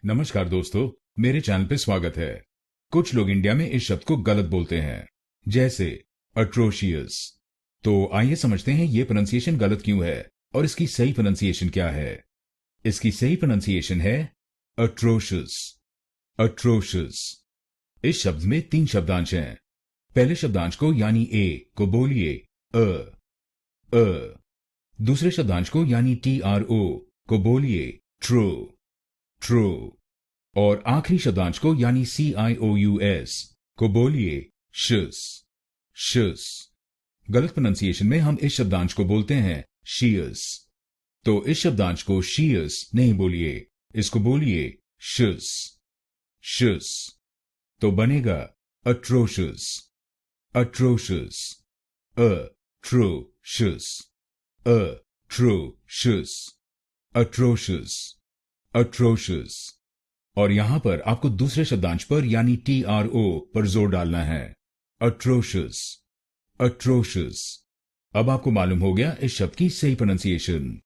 नमस्कार दोस्तों, मेरे चैनल पे स्वागत है। कुछ लोग इंडिया में इस शब्द को गलत बोलते हैं, जैसे अट्रोशियस। तो आइए समझते हैं ये प्रोनाउंसिएशन गलत क्यों है और इसकी सही प्रोनाउंसिएशन क्या है। इसकी सही प्रोनाउंसिएशन है अट्रोशियस। अट्रोशियस। इस शब्द में 3 शब्दांश हैं। पहले शब्दांश को यानी ए को बोलिए अ। दूसरे शब्दांश को यानी TRO को बोलिए ट्रो ट्रो। और आखिरी शब्दांश को यानी CIOUS को बोलिए शुस शुस। गलत प्रोनाउंसिएशन में हम इस शब्दांश को बोलते हैं शीयस। तो इस शब्दांश को शीयस नहीं बोलिए, इसको बोलिए शुस शुस। तो बनेगा atrocious atrocious atrocious atrocious atrocious atrocious. और यहां पर आपको दूसरे शब्दांश पर यानी TRO पर जोर डालना है। Atrocious atrocious. अब आपको मालूम हो गया इस शब्द की सही प्रोनाउंसिएशन।